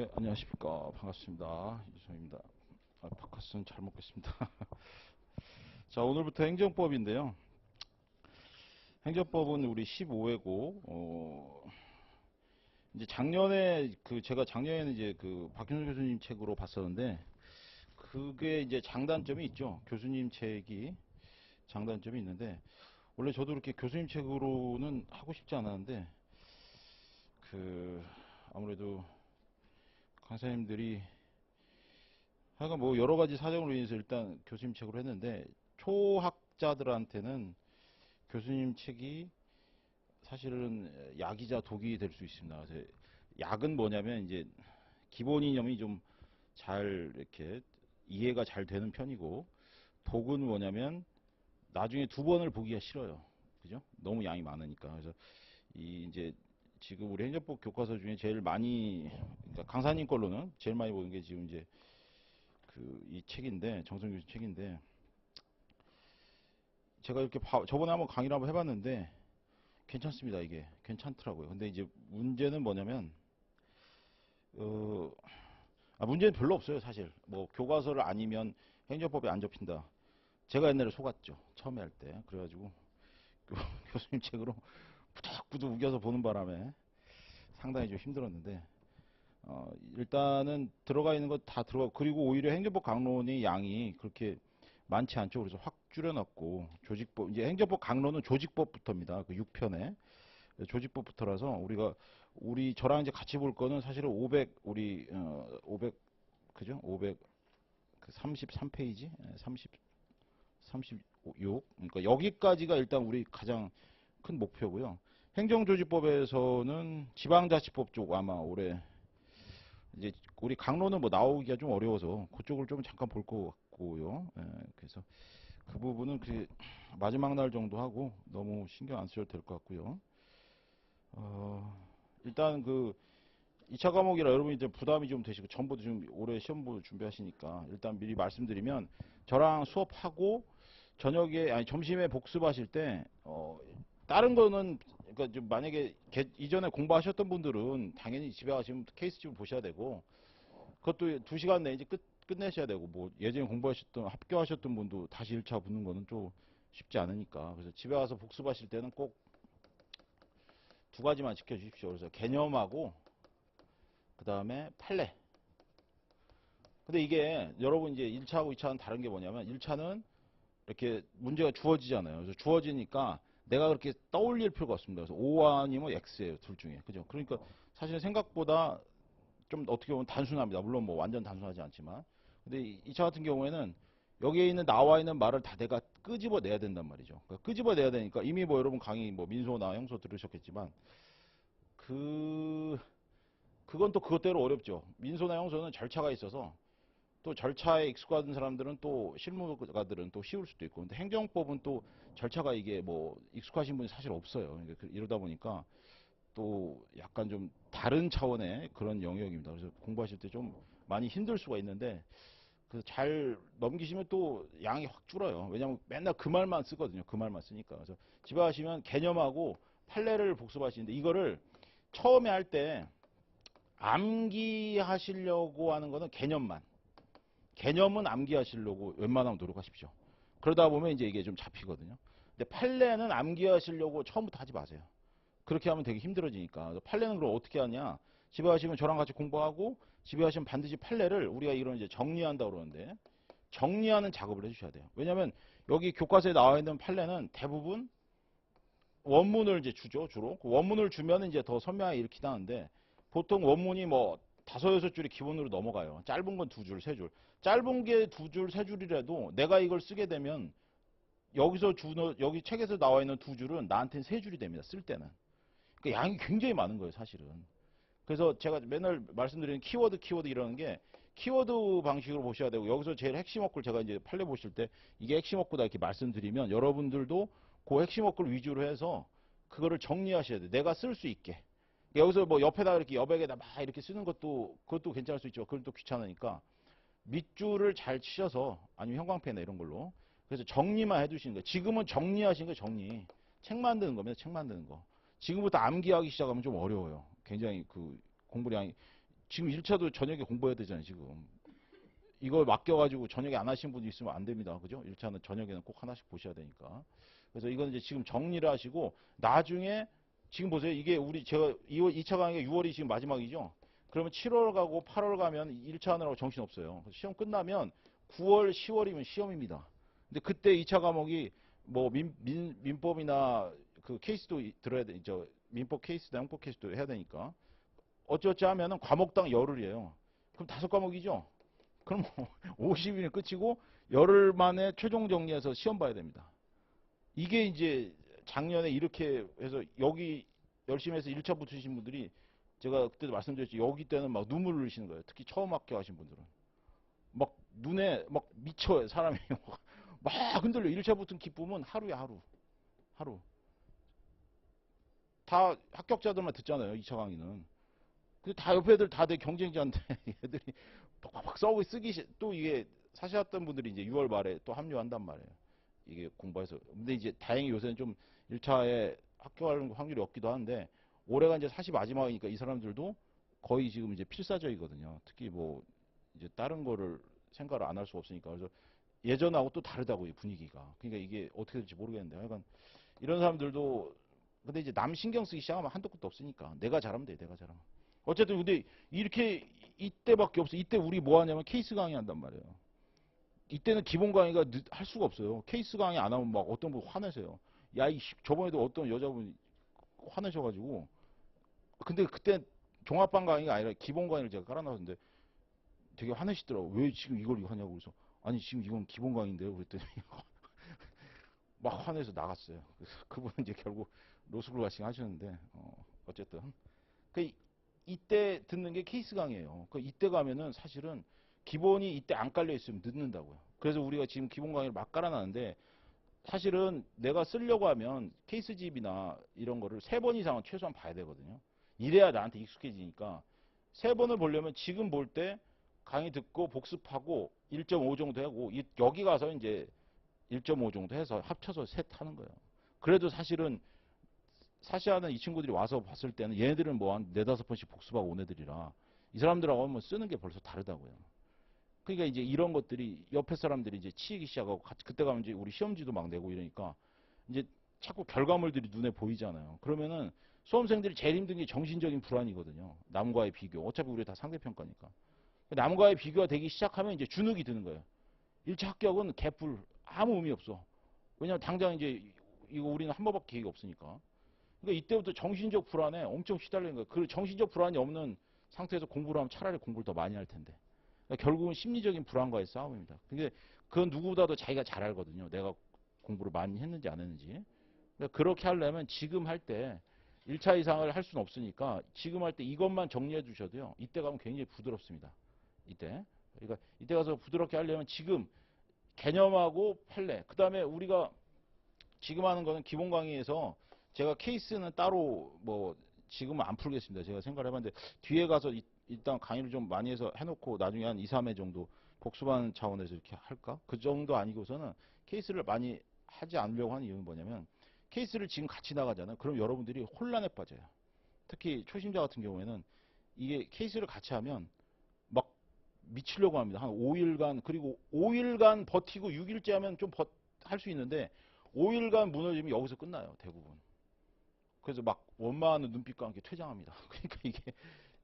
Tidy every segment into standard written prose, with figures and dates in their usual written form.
네, 안녕하십니까. 반갑습니다. 유성입니다. 바카스는 잘 먹겠습니다. 자, 오늘부터 행정법인데요. 행정법은 우리 15회고, 이제 작년에, 제가 작년에는 이제 박윤수 교수님 책으로 봤었는데, 그게 이제 장단점이 있죠. 교수님 책이 장단점이 있는데, 원래 저도 그렇게 교수님 책으로는 하고 싶지 않았는데, 아무래도 강사님들이 하여간 뭐 여러 가지 사정으로 인해서 일단 교수님 책으로 했는데 초학자들한테는 교수님 책이 사실은 약이자 독이 될 수 있습니다. 그래서 약은 뭐냐면 이제 기본 이념이 좀 잘 이렇게 이해가 잘 되는 편이고, 독은 뭐냐면 나중에 두 번을 보기가 싫어요. 그죠? 너무 양이 많으니까. 그래서 이 이제 지금 우리 행정법 교과서 중에 제일 많이, 그러니까 강사님 걸로는 제일 많이 보는 게 지금 이제 이 책인데, 정성 교수 책인데, 제가 이렇게 저번에 한번 강의를 한번 해봤는데 괜찮습니다. 이게 괜찮더라고요. 근데 이제 문제는 뭐냐면 어, 문제는 별로 없어요. 사실 뭐 교과서를 아니면 행정법에 안 접힌다. 제가 옛날에 속았죠. 처음에 할 때. 그래가지고 교수님 책으로 부득부득 우겨서 보는 바람에 상당히 좀 힘들었는데, 일단은 들어가 있는 거 다 들어가, 그리고 오히려 행정법 강론의 양이 그렇게 많지 않죠. 그래서 확 줄여놨고, 조직법, 이제 행정법 강론은 조직법부터입니다. 그 6편에. 조직법부터라서 저랑 이제 같이 볼 거는 사실은 500, 그죠? 500, 33페이지? 36. 그러니까 여기까지가 일단 우리 가장 큰 목표고요. 행정조직법에서는 지방자치법 쪽 아마 올해 이제 우리 강론은 뭐 나오기가 좀 어려워서 그쪽을 좀 잠깐 볼 것 같고요. 그래서 그 부분은 마지막 날 정도 하고 너무 신경 안 쓰셔도 될 것 같고요. 일단 2차 과목이라 여러분이 이제 부담이 좀 되시고, 전부 지금 올해 시험부 준비하시니까 일단 미리 말씀드리면, 저랑 수업하고 저녁에 아니 점심에 복습하실 때 다른 거는, 그러니까 좀 만약에 이전에 공부하셨던 분들은 당연히 집에 가시면 케이스 집을 보셔야 되고, 그것도 2시간 내에 이제 끝내셔야 되고, 뭐 예전에 공부하셨던 합격하셨던 분도 다시 1차 붙는 거는 좀 쉽지 않으니까, 그래서 집에 와서 복습하실 때는 꼭 두 가지만 지켜주십시오. 그래서 개념하고 그 다음에 판례. 근데 이게 여러분 이제 1차하고 2차는 다른 게 뭐냐면, 1차는 이렇게 문제가 주어지잖아요. 그래서 주어지니까 내가 그렇게 떠올릴 필요가 없습니다. 그래서 O 아니면 X예요. 둘 중에. 그죠? 그러니까 사실 생각보다 좀 어떻게 보면 단순합니다. 물론 뭐 완전 단순하지 않지만. 근데 2차 같은 경우에는 여기에 있는 나와 있는 말을 다 내가 끄집어내야 된단 말이죠. 그러니까 끄집어내야 되니까, 이미 뭐 여러분 강의 뭐 민소나 형소 들으셨겠지만 그 그건 또 그것대로 어렵죠. 민소나 형소는 절차가 있어서, 또 절차에 익숙한 사람들은, 또 실무가들은 또 쉬울 수도 있고, 근데 행정법은 또 절차가 이게 뭐 익숙하신 분이 사실 없어요. 그러니까 이러다 보니까 또 약간 좀 다른 차원의 그런 영역입니다. 그래서 공부하실 때 좀 많이 힘들 수가 있는데, 잘 넘기시면 또 양이 확 줄어요. 왜냐면 맨날 그 말만 쓰거든요. 그 말만 쓰니까. 그래서 집에 가시면 개념하고 판례를 복습하시는데, 이거를 처음에 할 때 암기하시려고 하는 거는 개념은 암기하시려고 웬만하면 노력하십시오. 그러다 보면 이제 이게 좀 잡히거든요. 근데 판례는 암기하시려고 처음부터 하지 마세요. 그렇게 하면 되게 힘들어지니까. 판례는 그럼 어떻게 하냐? 집에 가시면 저랑 같이 공부하고, 집에 가시면 반드시 판례를 우리가 이런 이제 정리한다 그러는데, 정리하는 작업을 해주셔야 돼요. 왜냐하면 여기 교과서에 나와 있는 판례는 대부분 원문을 이제 주죠, 주로. 그 원문을 주면 이제 더 선명하게 읽히다 하는데, 보통 원문이 뭐 다섯 여섯 줄이 기본으로 넘어가요. 짧은 건 두 줄, 세 줄. 짧은 게 두 줄, 세 줄이라도 내가 이걸 쓰게 되면, 여기 책에서 나와 있는 두 줄은 나한테는 세 줄이 됩니다. 쓸 때는. 그러니까 양이 굉장히 많은 거예요, 사실은. 그래서 제가 맨날 말씀드리는 키워드 이라는 게, 키워드 방식으로 보셔야 되고, 여기서 제일 핵심 어글, 제가 이제 판례 보실 때 이게 핵심 어구다 이렇게 말씀드리면, 여러분들도 그 핵심 어글 위주로 해서 그거를 정리하셔야 돼요. 내가 쓸 수 있게. 여기서 뭐 옆에다 이렇게 여백에다 막 이렇게 쓰는 그것도 괜찮을 수 있죠. 그건 또 귀찮으니까 밑줄을 잘 치셔서, 아니면 형광펜이나 이런 걸로, 그래서 정리만 해두시는 거예요. 지금은 정리하시는 거예요. 정리. 책 만드는 겁니다. 책 만드는 거. 지금부터 암기하기 시작하면 좀 어려워요. 굉장히 공부량이 지금 1차도 저녁에 공부해야 되잖아요, 지금. 이걸 맡겨가지고 저녁에 안 하신 분이 있으면 안 됩니다. 그죠? 1차는 저녁에는 꼭 하나씩 보셔야 되니까. 그래서 이건 이제 지금 정리를 하시고, 나중에, 지금 보세요. 이게 제가 2차 강의가 6월이 지금 마지막이죠? 그러면 7월 가고 8월 가면 1차 하느라고 정신없어요. 시험 끝나면 9월, 10월이면 시험입니다. 근데 그때 2차 과목이 뭐 민법이나 그 케이스도 들어야 돼. 민법 케이스나 형법 케이스도 해야 되니까. 어쩌지 하면은 과목당 열흘이에요. 그럼 5과목이죠? 그럼 50일이 끝이고 열흘 만에 최종 정리해서 시험 봐야 됩니다. 이게 이제 작년에 이렇게 해서 여기 열심히 해서 1차 붙으신 분들이 제가 그때도 말씀드렸죠. 여기 때는 막 눈물을 흘리시는 거예요. 특히 처음 합격하신 분들은. 막 눈에 막 미쳐요. 사람이 막 흔들려. 1차 붙은 기쁨은 하루에 하루. 하루. 다 합격자들만 듣잖아요. 2차 강의는. 근데 다 옆에 애들 다 내 경쟁자인데 애들이 막 싸우고 또 이게 사시았던 분들이 이제 6월 말에 또 합류한단 말이에요. 이게 공부해서. 근데 이제 다행히 요새는 좀 1차에 합격할 확률이 없기도 한데 올해가 이제 사시 마지막이니까 이 사람들도 거의 지금 이제 필사적이거든요. 특히 뭐 이제 다른 거를 생각을 안 할 수 없으니까. 그래서 예전하고 또 다르다고요, 분위기가. 그러니까 이게 어떻게 될지 모르겠는데 하여간 이런 사람들도 근데 이제 남 신경 쓰기 시작하면 한도 끝도 없으니까 내가 잘하면 돼, 내가 잘하면. 어쨌든 근데 이렇게 이때밖에 없어. 이때 우리 뭐 하냐면 케이스 강의 한단 말이에요. 이때는 기본 강의가 할 수가 없어요. 케이스 강의 안 하면 막 어떤 분 화내세요. 야, 저번에도 어떤 여자분이 화내셔가지고. 근데 그때 종합반 강의가 아니라 기본 강의를 제가 깔아놨는데 되게 화내시더라고. 왜 지금 이걸 하냐고. 그래서 아니 지금 이건 기본 강의인데요. 그랬더니 막 화내서 나갔어요. 그래서 그분은 이제 결국 로스쿨 가시긴 하셨는데 어쨌든 그 이때 듣는 게 케이스 강의예요. 그 이때 가면은 사실은 기본이 이때 안 깔려 있으면 늦는다고요. 그래서 우리가 지금 기본 강의를 막 깔아놨는데 사실은 내가 쓰려고 하면 케이스집이나 이런 거를 3번 이상은 최소한 봐야 되거든요. 이래야 나한테 익숙해지니까 3번을 보려면 지금 볼 때 강의 듣고 복습하고 1.5 정도 하고 여기 가서 이제 1.5 정도 해서 합쳐서 셋 하는 거예요. 그래도 사실은 사시하는 이 친구들이 와서 봤을 때는 얘네들은 뭐 한 4-5번씩 복습하고 온 애들이라 이 사람들하고 하면 쓰는 게 벌써 다르다고요. 그러니까 이제 이런 것들이 옆에 사람들이 이제 치이기 시작하고 그때 가면 이제 우리 시험지도 막 내고 이러니까 이제 자꾸 결과물들이 눈에 보이잖아요. 그러면은 수험생들이 제일 힘든 게 정신적인 불안이거든요. 남과의 비교. 어차피 우리 다 상대평가니까. 남과의 비교가 되기 시작하면 이제 주눅이 드는 거예요. 1차 합격은 개뿔 아무 의미 없어. 왜냐면 당장 이제 이거 우리는 한 번밖에 기회가 없으니까. 그러니까 이때부터 정신적 불안에 엄청 시달리는 거예요. 그 정신적 불안이 없는 상태에서 공부를 하면 차라리 공부를 더 많이 할 텐데. 그러니까 결국은 심리적인 불안과의 싸움입니다. 근데 그건 누구보다도 자기가 잘 알거든요. 내가 공부를 많이 했는지 안 했는지. 그러니까 그렇게 하려면 지금 할 때 1차 이상을 할 수는 없으니까 지금 할 때 이것만 정리해 주셔도요. 이때 가면 굉장히 부드럽습니다. 이때. 그러니까 이때 가서 부드럽게 하려면 지금 개념하고 판례. 그 다음에 우리가 지금 하는 거는 기본 강의에서 제가 케이스는 따로 뭐 지금은 안 풀겠습니다. 제가 생각을 해봤는데 뒤에 가서 일단 강의를 좀 많이 해서 해놓고 나중에 한 2, 3회 정도 복습하는 차원에서 이렇게 할까? 그 정도 아니고서는 케이스를 많이 하지 않으려고 하는 이유는 뭐냐면 케이스를 지금 같이 나가잖아요. 그럼 여러분들이 혼란에 빠져요. 특히 초심자 같은 경우에는 이게 케이스를 같이 하면 막 미치려고 합니다. 한 5일간 그리고 5일간 버티고 6일째 하면 좀 할 수 있는데 5일간 무너지면 여기서 끝나요. 대부분. 그래서 막 원망하는 눈빛과 함께 퇴장합니다. 그러니까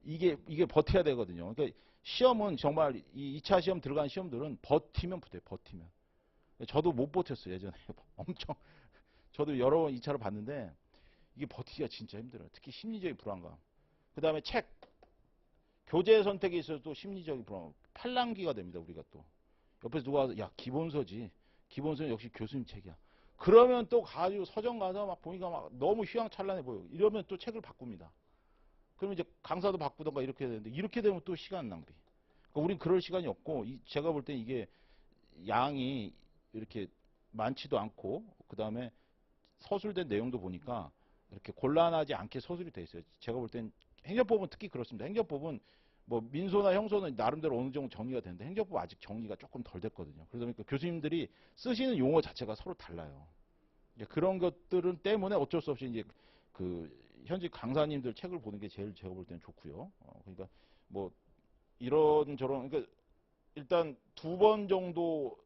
이게 버텨야 되거든요. 그러니까 시험은 정말 이 2차 시험 들어간 시험들은 버티면 붙어요. 버티면. 저도 못 버텼어요. 예전에 엄청 저도 여러 번 2차를 봤는데 이게 버티기가 진짜 힘들어요. 특히 심리적인 불안감. 그 다음에 책 교재 선택에 있어서도 심리적인 불안감. 팔랑귀가 됩니다. 우리가 또 옆에서 누가 와서 야 기본서지. 기본서는 역시 교수님 책이야. 그러면 또 가지고 서점 가서 막 보니까 막 너무 휘황찬란해 보여. 이러면 또 책을 바꿉니다. 그러면 이제 강사도 바꾸던가 이렇게 되는데 이렇게 되면 또 시간 낭비. 그러니까 우린 그럴 시간이 없고 제가 볼 땐 이게 양이 이렇게 많지도 않고 그 다음에 서술된 내용도 보니까 이렇게 곤란하지 않게 서술이 돼 있어요. 제가 볼 땐 행정법은 특히 그렇습니다. 행정법은 뭐 민소나 형소는 나름대로 어느 정도 정리가 되는데 행정법 아직 정리가 조금 덜 됐거든요. 그러다 보니까 교수님들이 쓰시는 용어 자체가 서로 달라요. 그런 것들은 때문에 어쩔 수 없이 이제 그 현직 강사님들 책을 보는 게 제일 제가 볼 때는 좋고요. 그러니까 뭐 이런 저런 그러니까 일단 2번 정도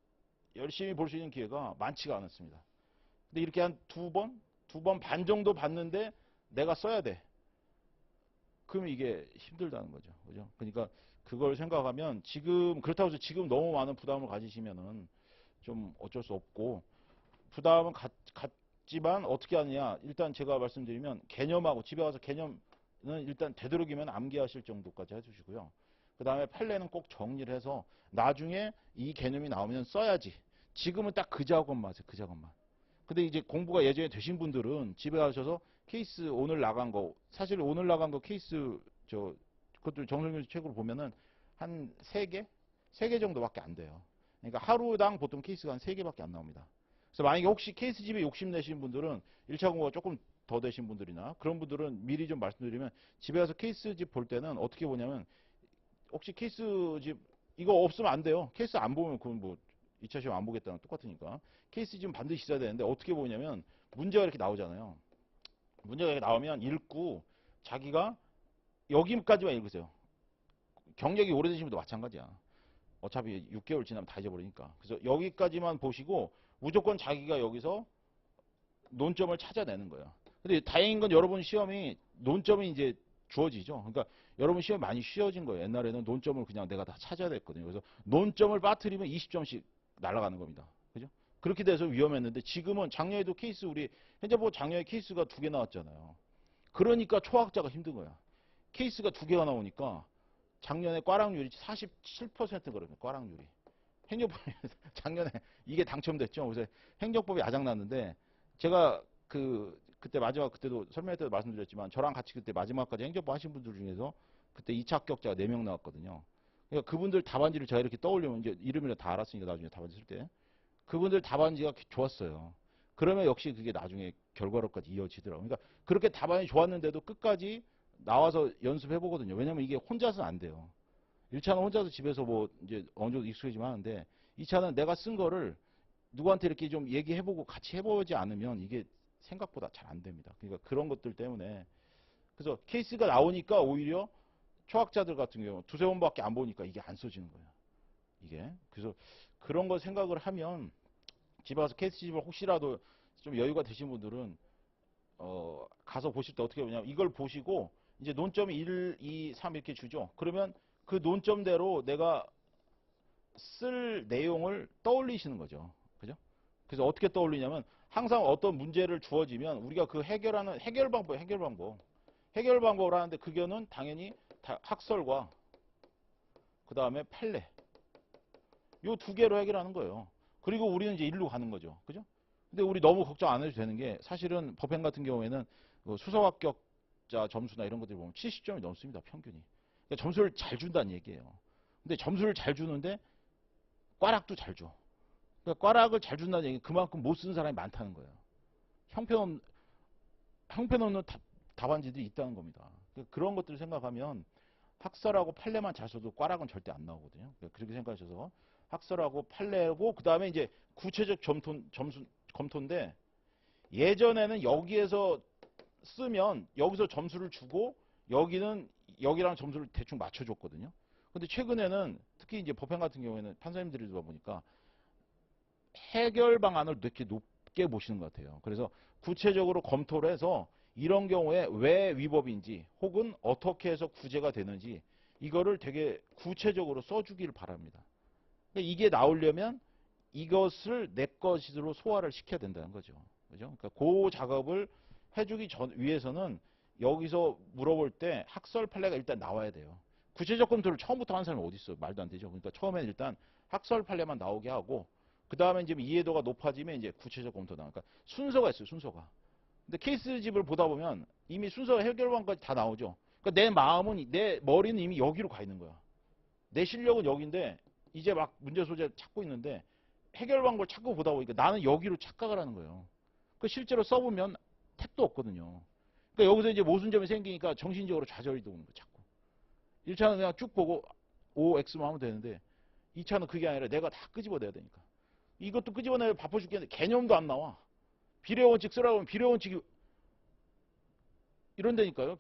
열심히 볼 수 있는 기회가 많지가 않았습니다. 근데 이렇게 한 2번, 2번 반 정도 봤는데 내가 써야 돼. 그러면 이게 힘들다는 거죠. 그죠? 그러니까 그걸 생각하면 지금 그렇다고 해서 지금 너무 많은 부담을 가지시면은 좀 어쩔 수 없고 부담은 갖지만 어떻게 하느냐. 일단 제가 말씀드리면 개념하고 집에 와서 개념은 일단 되도록이면 암기하실 정도까지 해주시고요. 그 다음에 판례는 꼭 정리를 해서 나중에 이 개념이 나오면 써야지. 지금은 딱 그 작업만 하세요. 그 작업만. 근데 이제 공부가 예전에 되신 분들은 집에 가셔서 케이스 오늘 나간 거 사실 오늘 나간 거 케이스 그것도 정성균 책으로 보면은 한 3개? 3개 정도밖에 안 돼요. 그러니까 하루당 보통 케이스가 한 3개밖에 안 나옵니다. 그래서 만약에 혹시 케이스 집에 욕심내신 분들은 1차 공부가 조금 더 되신 분들이나 그런 분들은 미리 좀 말씀드리면 집에 가서 케이스 집 볼 때는 어떻게 보냐면 혹시 케이스 집 이거 없으면 안 돼요. 케이스 안 보면 그건 뭐 2차 시험 안 보겠다는 똑같으니까. 케이스 지금 반드시 있어야 되는데 어떻게 보냐면 문제가 이렇게 나오잖아요. 문제가 이렇게 나오면 읽고 자기가 여기까지만 읽으세요. 경력이 오래되신 분도 마찬가지야. 어차피 6개월 지나면 다 잊어버리니까. 그래서 여기까지만 보시고 무조건 자기가 여기서 논점을 찾아내는 거예요. 근데 다행인 건 여러분 시험이 논점이 이제 주어지죠. 그러니까 여러분 시험이 많이 쉬워진 거예요. 옛날에는 논점을 그냥 내가 다 찾아야 됐거든요. 그래서 논점을 빠뜨리면 20점씩 날아가는 겁니다. 그죠? 그렇게 돼서 위험했는데 지금은 작년에도 케이스 우리 현재 뭐 작년에 케이스가 2개 나왔잖아요. 그러니까 초학자가 힘든 거야. 케이스가 2개가 나오니까 작년에 꽈락률이 47%거든요. 꽈락률이. 행정법이 작년에 이게 당첨됐죠. 그래서 행정법이 아작났는데 제가 그때 마지막 그때도 설명할 때도 말씀드렸지만 저랑 같이 그때 마지막까지 행정법 하신 분들 중에서 그때 2차 합격자가 4명 나왔거든요. 그러니까 그분들 답안지를 제가 이렇게 떠올리면 이제 이름이라 다 알았으니까 나중에 답안지 쓸 때 그분들 답안지가 좋았어요. 그러면 역시 그게 나중에 결과로까지 이어지더라고요. 그러니까 그렇게 답안이 좋았는데도 끝까지 나와서 연습해 보거든요. 왜냐면 이게 혼자서는 안 돼요. 1차는 혼자서 집에서 뭐 이제 어느 정도 익숙해지면 하는데 2차는 내가 쓴 거를 누구한테 이렇게 좀 얘기해보고 같이 해보지 않으면 이게 생각보다 잘 안 됩니다. 그러니까 그런 것들 때문에 그래서 케이스가 나오니까 오히려 초학자들 같은 경우 2~3번밖에 안 보니까 이게 안 써지는 거예요. 이게 그래서 그런 거 생각을 하면 집에 가서 케이스 집을 혹시라도 좀 여유가 되신 분들은 가서 보실 때 어떻게 보냐면 이걸 보시고 이제 논점이 1, 2, 3 이렇게 주죠. 그러면 그 논점대로 내가 쓸 내용을 떠올리시는 거죠. 그죠? 그래서 어떻게 떠올리냐면 항상 어떤 문제를 주어지면 우리가 그 해결하는 해결 방법을 하는데 그거는 당연히 학설과 그 다음에 판례 요 2개로 해결하는 거예요. 그리고 우리는 이제 일로 가는 거죠. 그죠? 근데 우리 너무 걱정 안 해도 되는 게 사실은 법행 같은 경우에는 수석 합격자 점수나 이런 것들 보면 70점이 넘습니다. 평균이. 그러니까 점수를 잘 준다는 얘기예요. 근데 점수를 잘 주는데 꽈락도 잘 줘. 그러니까 꽈락을 잘 준다는 얘기는 그만큼 못 쓰는 사람이 많다는 거예요. 형편없는 답안지들이 있다는 겁니다. 그러니까 그런 것들을 생각하면 학설하고 판례만 잘 써도 꽈락은 절대 안 나오거든요. 그러니까 그렇게 생각하셔서 학설하고 판례고 그 다음에 이제 구체적 검토인데 예전에는 여기에서 쓰면 여기서 점수를 주고 여기는 여기랑 점수를 대충 맞춰줬거든요. 근데 최근에는 특히 이제 법행 같은 경우에는 판사님들이 보니까 해결 방안을 이렇게 높게 보시는 것 같아요. 그래서 구체적으로 검토를 해서 이런 경우에 왜 위법인지 혹은 어떻게 해서 구제가 되는지 이거를 되게 구체적으로 써주길 바랍니다. 그러니까 이게 나오려면 이것을 내 것으로 소화를 시켜야 된다는 거죠. 그죠? 그러니까 그 작업을 해주기 위해서는 여기서 물어볼 때 학설 판례가 일단 나와야 돼요. 구체적 검토를 처음부터 하는 사람이 어디 있어요? 말도 안 되죠. 그러니까 처음엔 일단 학설 판례만 나오게 하고 그 다음에 이제 이해도가 높아지면 이제 구체적 검토 나오니까 순서가 있어요. 순서가. 근데 케이스집을 보다 보면 이미 순서 해결방까지 다 나오죠. 그러니까 내 마음은 내 머리는 이미 여기로 가 있는 거야. 내 실력은 여기인데 이제 막 문제 소재를 찾고 있는데 해결 방법을 찾고 보다 보니까 나는 여기로 착각을 하는 거예요. 그 실제로 써보면 택도 없거든요. 그러니까 여기서 이제 모순점이 생기니까 정신적으로 좌절이 오는 거예요. 자꾸. 1차는 그냥 쭉 보고 OX만 하면 되는데 2차는 그게 아니라 내가 다 끄집어내야 되니까. 이것도 끄집어내야 바빠 죽겠는데 개념도 안 나와. 비례원칙 쓰라고 하면 비례원칙이 이런다니까요.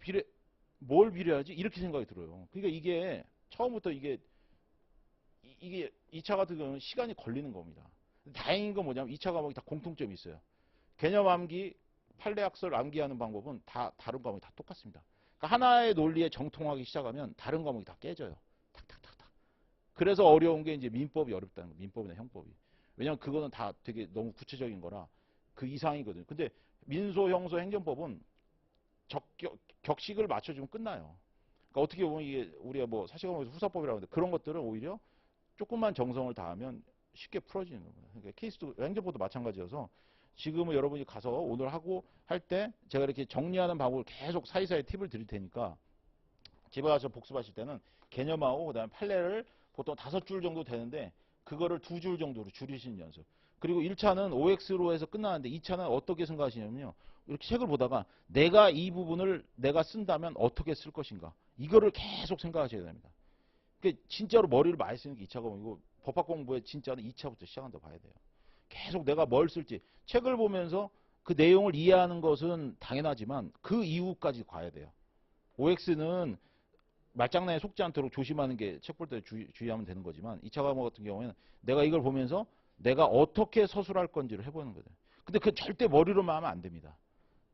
뭘 비례하지? 이렇게 생각이 들어요. 그러니까 이게 처음부터 이게 2차 같은 경우는 시간이 걸리는 겁니다. 다행인 건 뭐냐면 2차 과목이 다 공통점이 있어요. 개념 암기, 판례학설 암기하는 방법은 다 다른 과목이 다 똑같습니다. 그러니까 하나의 논리에 정통하기 시작하면 다른 과목이 다 깨져요. 탁탁탁탁. 그래서 어려운 게 이제 민법이 어렵다는 거예요. 민법이나 형법이. 왜냐면 그거는 다 되게 너무 구체적인 거라 그 이상이거든요. 근데 민소, 형소, 행정법은 격식을 맞춰주면 끝나요. 그러니까 어떻게 보면 이게 우리가 뭐 사실과목에서 후사법이라고 하는데 그런 것들은 오히려 조금만 정성을 다하면 쉽게 풀어지는 겁니다. 그러니까 케이스도 행정법도 마찬가지여서 지금은 여러분이 가서 오늘 하고 할 때 제가 이렇게 정리하는 방법을 계속 사이사이 팁을 드릴 테니까 집에 가서 복습하실 때는 개념하고 그다음에 판례를 보통 5줄 정도 되는데 그거를 2줄 정도로 줄이시는 연습. 그리고 1차는 OX로 해서 끝나는데 2차는 어떻게 생각하시냐면요. 이렇게 책을 보다가 내가 이 부분을 내가 쓴다면 어떻게 쓸 것인가. 이거를 계속 생각하셔야 됩니다. 그러니까 진짜로 머리를 많이 쓰는 게 2차 과목이고 법학 공부에 진짜는 2차부터 시작한다고 봐야 돼요. 계속 내가 뭘 쓸지 책을 보면서 그 내용을 이해하는 것은 당연하지만 그 이후까지 가야 돼요. OX는 말장난에 속지 않도록 조심하는 게 책 볼 때 주의하면 되는 거지만 2차 과목 같은 경우에는 내가 이걸 보면서 내가 어떻게 서술할 건지를 해보는 거예요. 근데 그 절대 머리로만 하면 안 됩니다.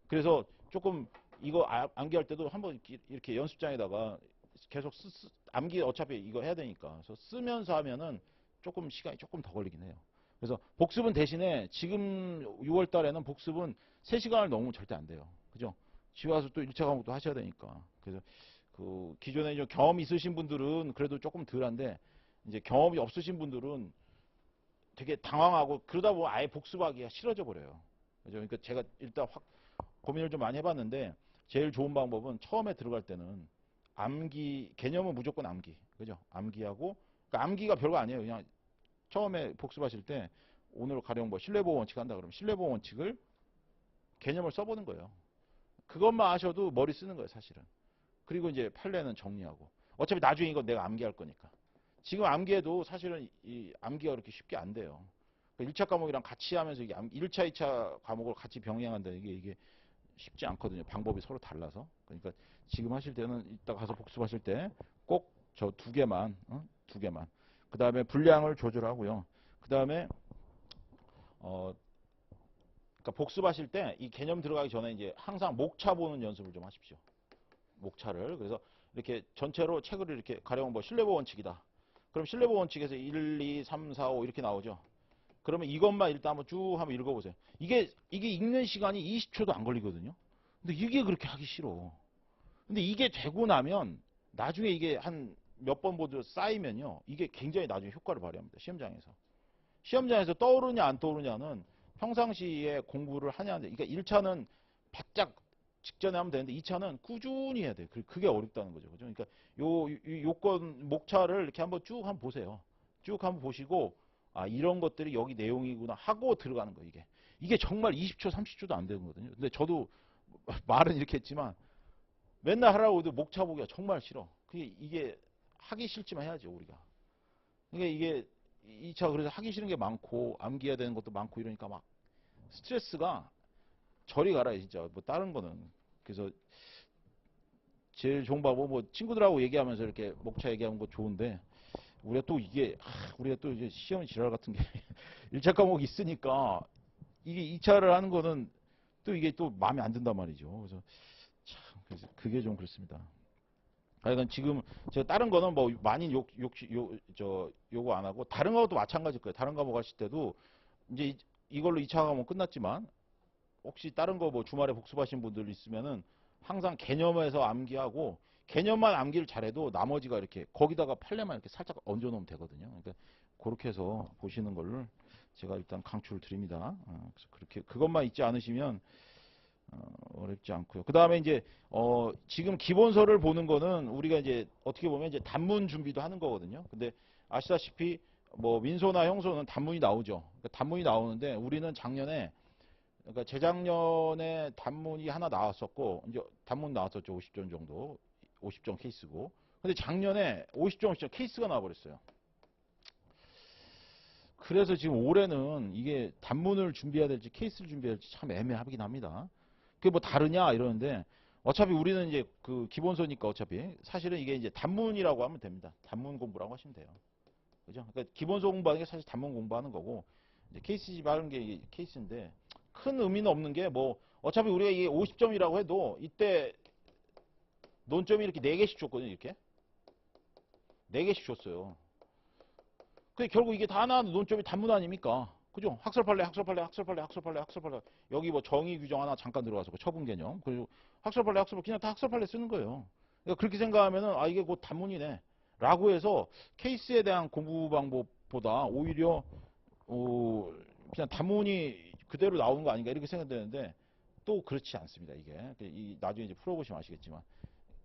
그래서 조금 이거 암기할 때도 한번 이렇게 연습장에다가 계속 암기 어차피 이거 해야 되니까 그래서 쓰면서 하면은 조금 시간이 조금 더 걸리긴 해요. 그래서 복습은 대신에 지금 6월 달에는 복습은 3시간을 넘으면 절대 안 돼요. 그죠? 집에 와서 또 1차 과목도 하셔야 되니까. 그래서 그 기존에 좀 경험이 있으신 분들은 그래도 조금 덜한데 이제 경험이 없으신 분들은 되게 당황하고 그러다 보면 아예 복습하기가 싫어져 버려요. 그죠? 그러니까 제가 일단 확 고민을 좀 많이 해봤는데 제일 좋은 방법은 처음에 들어갈 때는 암기 개념은 무조건 암기. 그죠? 암기하고 그러니까 암기가 별거 아니에요. 그냥 처음에 복습하실 때 오늘 가령 뭐 신뢰보호 원칙 한다 그러면 신뢰보호 원칙을 개념을 써보는 거예요. 그것만 아셔도 머리 쓰는 거예요, 사실은. 그리고 이제 판례는 정리하고. 어차피 나중에 이건 내가 암기할 거니까. 지금 암기해도 사실은 이 암기가 그렇게 쉽게 안 돼요. 1차 과목이랑 같이 하면서 이게 1차, 2차 과목을 같이 병행한다는 이게 쉽지 않거든요. 방법이 서로 달라서. 그러니까 지금 하실 때는 이따 가서 복습하실 때 꼭 저 2개만, 2개만. 그 다음에 분량을 조절하고요. 그 다음에 그러니까 복습하실 때 이 개념 들어가기 전에 이제 항상 목차 보는 연습을 좀 하십시오. 목차를. 그래서 이렇게 전체로 책을 이렇게 가령 뭐 신뢰보호 원칙이다. 그럼 신뢰보호 원칙에서 1, 2, 3, 4, 5 이렇게 나오죠. 그러면 이것만 일단 한번 쭉 한번 읽어보세요. 이게 읽는 시간이 20초도 안 걸리거든요. 근데 이게 그렇게 하기 싫어. 근데 이게 되고 나면 나중에 이게 한 몇 번 보도 쌓이면요. 이게 굉장히 나중에 효과를 발휘합니다. 시험장에서. 시험장에서 떠오르냐 안 떠오르냐는 평상시에 공부를 하냐인데 그러니까 1차는 바짝 직전에 하면 되는데 2차는 꾸준히 해야 돼요. 그게 어렵다는 거죠. 그죠? 그러니까 요건 목차를 이렇게 한번 쭉 한번 보세요. 쭉 한번 보시고 아 이런 것들이 여기 내용이구나 하고 들어가는 거예요. 이게 정말 20초 30초도 안 되는 거거든요. 근데 저도 말은 이렇게 했지만 맨날 하라고 해도 목차 보기가 정말 싫어. 이게 하기 싫지만 해야죠 우리가. 그러니까 이게 2차 그래서 하기 싫은 게 많고 암기해야 되는 것도 많고 이러니까 막 스트레스가 저리 가라 진짜. 뭐 다른 거는 그래서 제일 좋은 방법 뭐 친구들하고 얘기하면서 이렇게 목차 얘기하는 거 좋은데 우리가 또 우리가 또 이제 시험 지랄 같은 게 1차 과목이 있으니까 이게 2차를 하는 거는 또 이게 또 마음에 안 든단 말이죠. 그래서 그게 좀 그렇습니다. 하여간 지금 제가 다른 거는 뭐 많이 요거 안 하고 다른 거도 마찬가지일 거예요. 다른 과목 하실 때도 이제 이걸로 2차 과목 끝났지만 혹시 다른 거 뭐 주말에 복습하신 분들 있으면은 항상 개념에서 암기하고 개념만 암기를 잘해도 나머지가 이렇게 거기다가 판례만 이렇게 살짝 얹어 놓으면 되거든요. 그러니까 그렇게 해서 보시는 걸로 제가 일단 강추를 드립니다. 그래서 그렇게 그것만 잊지 않으시면 어렵지 않고요. 그 다음에 이제 지금 기본서를 보는 거는 우리가 이제 어떻게 보면 이제 단문 준비도 하는 거거든요. 근데 아시다시피 뭐 민소나 형소는 단문이 나오죠. 그러니까 단문이 나오는데 우리는 작년에 그러니까 재작년에 단문이 하나 나왔었고 이제 단문 나왔었죠. 50점 정도. 50점 케이스고. 근데 작년에 50점 케이스가 나와버렸어요. 그래서 지금 올해는 이게 단문을 준비해야 될지 케이스를 준비해야 될지 참 애매하긴 합니다. 그게 뭐 다르냐 이러는데 어차피 우리는 이제 그 기본서니까 어차피 사실은 이게 이제 단문이라고 하면 됩니다. 단문 공부라고 하시면 돼요. 그죠? 그러니까 기본서 공부하는 게 사실 단문 공부하는 거고 이제 케이스 하는 게 이게 케이스인데 큰 의미는 없는 게 뭐 어차피 우리가 이게 50점이라고 해도 이때 논점이 이렇게 4개씩 줬거든요. 이렇게 4개씩 줬어요. 근데 결국 이게 다 하나 논점이 단문 아닙니까? 그죠? 학설판례, 학설판례, 학설판례, 학설판례, 학설판례. 여기 뭐 정의 규정 하나 잠깐 들어가서 처분 개념. 그리고 학설판례, 학설판례 그냥 다 학설판례 쓰는 거예요. 그러니까 그렇게 생각하면은 아 이게 곧 단문이네. 라고 해서 케이스에 대한 공부 방법보다 오히려 그냥 단문이 그대로 나오는 거 아닌가 이렇게 생각되는데 또 그렇지 않습니다. 이게 나중에 이제 풀어보시면 아시겠지만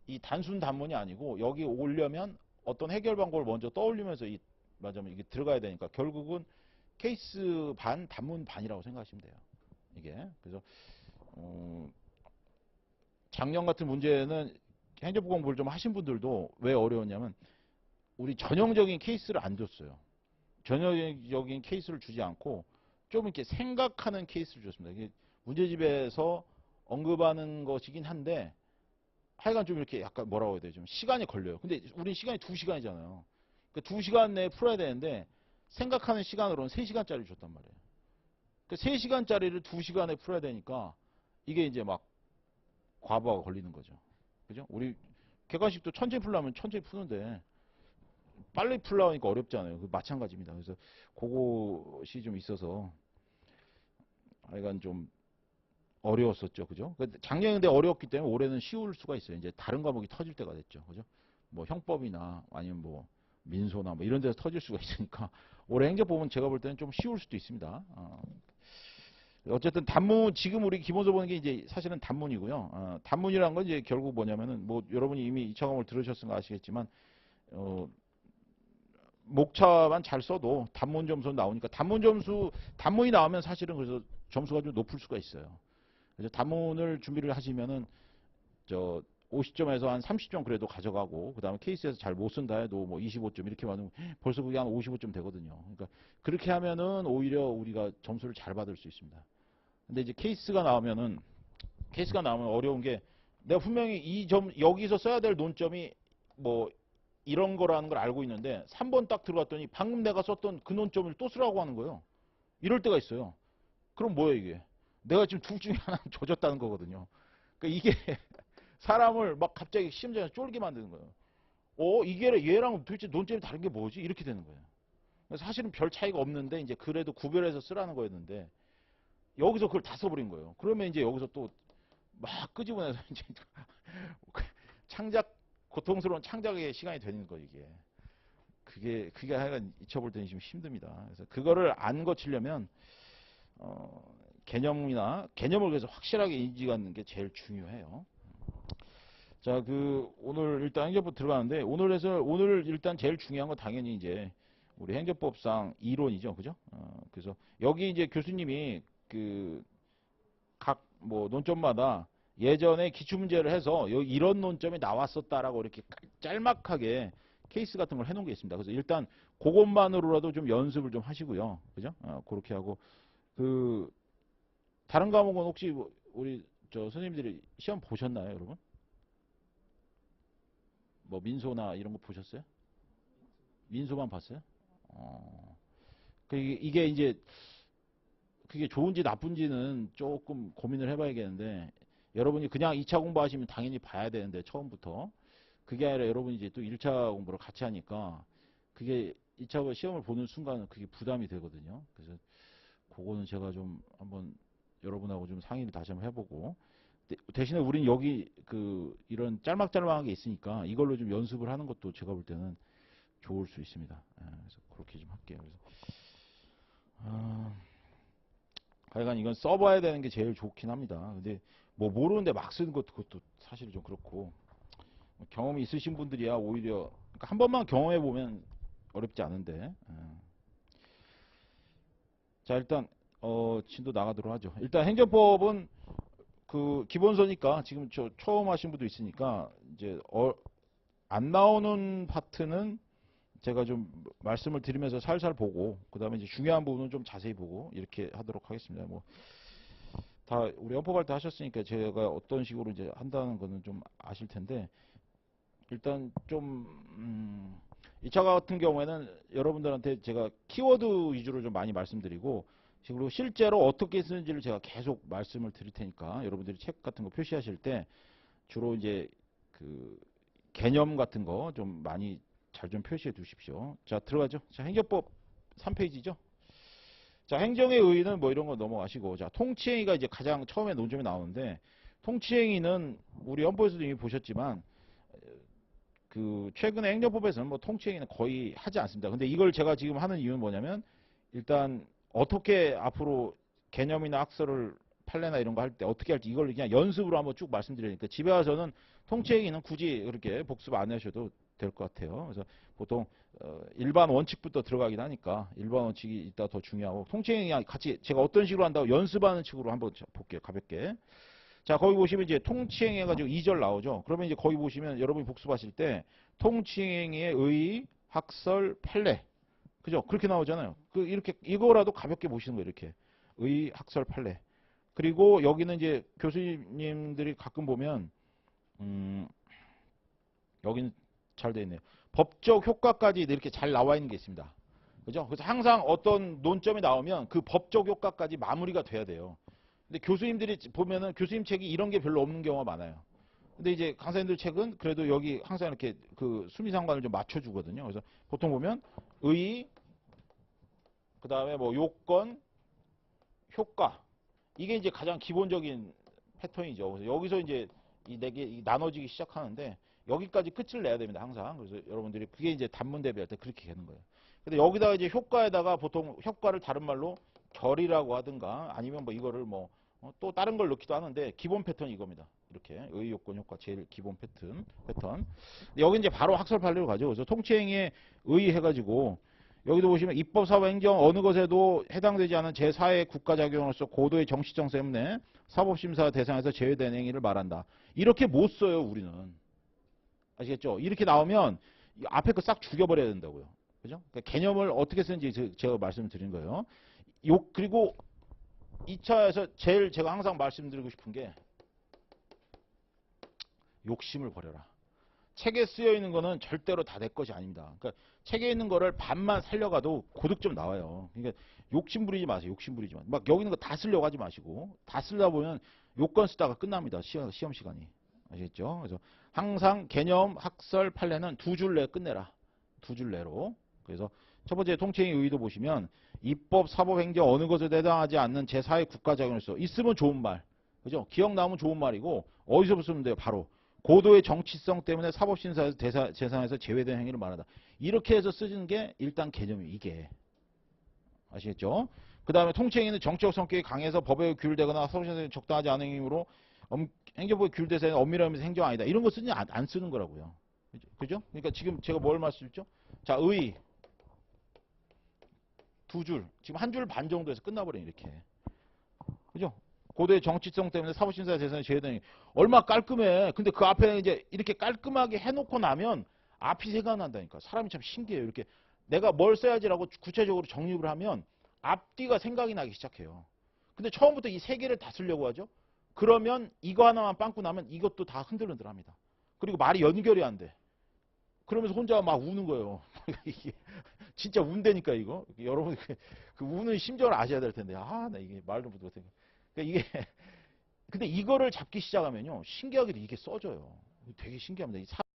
이 단순 단문이 아니고 여기 오려면 어떤 해결 방법을 먼저 떠올리면서 맞으면 이게 들어가야 되니까 결국은 케이스 반 단문 반이라고 생각하시면 돼요. 이게 그래서 작년 같은 문제는 행정부 공부를 좀 하신 분들도 왜 어려웠냐면 우리 전형적인 케이스를 안 줬어요. 전형적인 케이스를 주지 않고 좀 이렇게 생각하는 케이스를 줬습니다. 이게 문제집에서 언급하는 것이긴 한데 하여간 좀 이렇게 약간 뭐라고 해야 되죠? 좀 시간이 걸려요. 근데 우린 시간이 2시간이잖아요. 그러니까 2시간 내에 풀어야 되는데 생각하는 시간으로는 3시간짜리 줬단 말이에요. 그 3시간짜리를 2시간에 풀어야 되니까 이게 이제 막 과부하가 걸리는 거죠. 그죠? 우리 객관식도 천천히 풀려면 천천히 푸는데 빨리 풀려고 하니까 어렵잖아요. 그 마찬가지입니다. 그래서 그것이 좀 있어서 하여간 좀 어려웠었죠. 그죠? 작년에 근데 어려웠기 때문에 올해는 쉬울 수가 있어요. 이제 다른 과목이 터질 때가 됐죠. 그죠? 뭐 형법이나 아니면 뭐 민소나 뭐 이런 데서 터질 수가 있으니까 올해 행정법은 제가 볼 때는 좀 쉬울 수도 있습니다. 어쨌든 단문 지금 우리 기본서 보는 게 이제 사실은 단문이고요. 단문이란 건 이제 결국 뭐냐면은 뭐 여러분이 이미 2차 과목을 들으셨으니까 아시겠지만 목차만 잘 써도 단문 점수는 나오니까 단문이 나오면 사실은 그래서 점수가 좀 높을 수가 있어요. 그래서 단문을 준비를 하시면은 저 50점에서 한 30점 그래도 가져가고 그다음에 케이스에서 잘 못 쓴다 해도 뭐 25점 이렇게 받으면 벌써 그게 한 55점 되거든요. 그러니까 그렇게 하면은 오히려 우리가 점수를 잘 받을 수 있습니다. 근데 이제 케이스가 나오면 어려운 게 내가 분명히 이 점 여기서 써야 될 논점이 뭐 이런 거라는 걸 알고 있는데 3번 딱 들어갔더니 방금 내가 썼던 그 논점을 또 쓰라고 하는 거예요. 이럴 때가 있어요. 그럼 뭐예요 이게? 내가 지금 둘 중에 하나는 조졌다는 거거든요. 그러니까 이게 사람을 막 갑자기 심장에 쫄게 만드는 거예요. 이게 얘랑 도대체 논점이 다른 게 뭐지? 이렇게 되는 거예요. 사실은 별 차이가 없는데 이제 그래도 구별해서 쓰라는 거였는데 여기서 그걸 다 써버린 거예요. 그러면 이제 여기서 또 막 끄집어내서 이제 고통스러운 창작의 시간이 되는 거예요, 이게. 그게 하여간 잊혀볼 때는 좀 힘듭니다. 그래서 그거를 안 거치려면, 개념을 그래서 확실하게 인지하는 게 제일 중요해요. 자, 오늘 일단 행정법 들어가는데, 오늘 일단 제일 중요한 건 당연히 이제, 우리 행정법상 이론이죠. 그죠? 그래서 여기 이제 교수님이 뭐 논점마다 예전에 기출문제를 해서 이런 논점이 나왔었다라고 이렇게 짤막하게 케이스 같은 걸 해놓은 게 있습니다. 그래서 일단 그것만으로라도 좀 연습을 좀 하시고요. 그죠? 그렇게 하고 다른 과목은 혹시 우리 저 선생님들이 시험 보셨나요, 여러분? 뭐 민소나 이런 거 보셨어요? 민소만 봤어요? 이게 이제 그게 좋은지 나쁜지는 조금 고민을 해봐야겠는데 여러분이 그냥 2차 공부하시면 당연히 봐야 되는데 처음부터 그게 아니라 여러분이 이제 또 1차 공부를 같이 하니까 그게 2차 시험을 보는 순간은 그게 부담이 되거든요. 그래서 그거는 제가 좀 한번 여러분하고 좀 상의를 다시 한번 해보고 대신에 우린 여기 이런 짤막짤막한 게 있으니까 이걸로 좀 연습을 하는 것도 제가 볼 때는 좋을 수 있습니다. 그래서 그렇게 좀 할게요. 그래서 하여간 이건 써봐야 되는 게 제일 좋긴 합니다. 근데 뭐 모르는데 막 쓰는 그것도 사실 좀 그렇고 경험이 있으신 분들이야 오히려 그러니까 한 번만 경험해 보면 어렵지 않은데. 자 일단 진도 나가도록 하죠. 일단 행정법은 기본서니까 지금 처음 하신 분도 있으니까 이제 안 나오는 파트는 제가 좀 말씀을 드리면서 살살 보고 그 다음에 이제 중요한 부분은 좀 자세히 보고 이렇게 하도록 하겠습니다. 뭐 다 우리 헌법할 때 하셨으니까 제가 어떤 식으로 이제 한다는 거는 좀 아실 텐데, 일단 좀 2차 같은 경우에는 여러분들한테 제가 키워드 위주로 좀 많이 말씀드리고, 그리고 실제로 어떻게 쓰는지를 제가 계속 말씀을 드릴 테니까 여러분들이 책 같은 거 표시하실 때 주로 이제 그 개념 같은 거 좀 많이 잘 좀 표시해 두십시오. 자, 들어가죠. 자, 행정법 3페이지죠. 자, 행정의 의의는 뭐 이런 거 넘어가시고, 자, 통치행위가 이제 가장 처음에 논점이 나오는데, 통치행위는 우리 헌법에서도 이미 보셨지만 그 최근에 행정법에서는 뭐 통치행위는 거의 하지 않습니다. 근데 이걸 제가 지금 하는 이유는 뭐냐면, 일단 어떻게 앞으로 개념이나 학설을 판례나 이런 거 할 때 어떻게 할지 이걸 그냥 연습으로 한번 쭉 말씀드리니까, 집에 와서는 통치행위는 굳이 그렇게 복습 안 하셔도 될 것 같아요. 그래서 보통 일반 원칙부터 들어가긴 하니까 일반 원칙이 이따 더 중요하고, 통치행위 같이 제가 어떤 식으로 한다고 연습하는 식으로 한번 볼게요. 가볍게. 자, 거기 보시면 이제 통치행위 해가지고 2절 나오죠. 그러면 이제 거기 보시면 여러분이 복습하실 때 통치행위의 의, 학설, 판례, 그죠? 그렇게 나오잖아요. 그 이렇게 이거라도 가볍게 보시는 거예요. 이렇게 의, 학설, 판례. 그리고 여기는 이제 교수님들이 가끔 보면 여기는 잘 돼 있네요. 법적 효과까지 이렇게 잘 나와 있는 게 있습니다. 그죠? 그래서 항상 어떤 논점이 나오면 그 법적 효과까지 마무리가 돼야 돼요. 근데 교수님들이 보면은 교수님 책이 이런 게 별로 없는 경우가 많아요. 근데 이제 강사님들 책은 그래도 여기 항상 이렇게 그 수미상관을 좀 맞춰주거든요. 그래서 보통 보면 의, 그 다음에 뭐 요건, 효과. 이게 이제 가장 기본적인 패턴이죠. 그래서 여기서 이제 이 네 개 나눠지기 시작하는데, 여기까지 끝을 내야 됩니다. 항상. 그래서 여러분들이 그게 이제 단문 대비할 때 그렇게 되는 거예요. 근데 여기다가 이제 효과에다가 보통 효과를 다른 말로 결이라고 하든가 아니면 뭐 이거를 뭐 또 다른 걸 넣기도 하는데, 기본 패턴이 이겁니다. 이렇게 의, 요건, 효과 제일 기본 패턴. 여기 이제 바로 학설 판례로 가죠. 그래서 통치행위에 의해가지고 여기도 보시면 입법, 사법, 행정 어느 것에도 해당되지 않은 제4의 국가작용으로서 고도의 정치성 때문에 사법심사 대상에서 제외된 행위를 말한다. 이렇게 못 써요, 우리는. 아시겠죠? 이렇게 나오면 앞에 거 싹 죽여버려야 된다고요. 그죠? 그러니까 개념을 어떻게 쓰는지 제가 말씀드린 거예요. 그리고 2차에서 제일 제가 항상 말씀드리고 싶은 게, 욕심을 버려라. 책에 쓰여 있는 거는 절대로 다 내 것이 아닙니다. 그러니까 책에 있는 거를 반만 살려가도 고득점 나와요. 그러니까 욕심 부리지 마세요. 욕심 부리지 마세요. 막 여기 있는 거 다 쓰려고 하지 마시고, 다 쓰다 보면 요건 쓰다가 끝납니다. 시험 시간이. 아시겠죠? 그래서 항상 개념, 학설, 판례는 2줄 내에 끝내라. 2줄 내로. 그래서 첫 번째 통치행위 의의도 보시면 입법, 사법, 행정 어느 것에 해당하지 않는 제4의 국가작용으로서 있으면 좋은 말. 그죠? 기억나면 좋은 말이고, 어디서 쓰면 돼요? 바로 고도의 정치성 때문에 사법심사에서 재산에서 제외된 행위를 말하다. 이렇게 해서 쓰는 게 일단 개념이 이게. 아시겠죠? 그 다음에 통치행위는 정치적 성격이 강해서 법에 규율되거나 사법심사에 적당하지 않은 행위로 행정법에 규율돼서 엄밀하면서 행정 아니다. 이런 거 쓰지 안 쓰는 거라고요. 그죠? 그러니까 지금 제가 뭘 말씀드렸죠? 자, 의 2줄. 지금 1줄 반 정도에서 끝나버려요. 이렇게. 그죠? 고도의 정치성 때문에 사법심사 재산이 제외되니 얼마 깔끔해. 근데 그 앞에 이제 이렇게 깔끔하게 해놓고 나면 앞이 생각난다니까. 사람이 참 신기해요. 이렇게 내가 뭘 써야지라고 구체적으로 정립을 하면 앞뒤가 생각이 나기 시작해요. 근데 처음부터 이 세 개를 다 쓰려고 하죠. 그러면 이거 하나만 빵꾸 나면 이것도 다 흔들흔들합니다. 그리고 말이 연결이 안 돼. 그러면서 혼자 막 우는 거예요. 이게 진짜 운다니까 이거. 여러분 그 우는 심정을 아셔야 될 텐데. 아, 나 이게 말도 못해. 그러니까 이게 근데 이거를 잡기 시작하면요, 신기하게도 이게 써져요. 되게 신기합니다.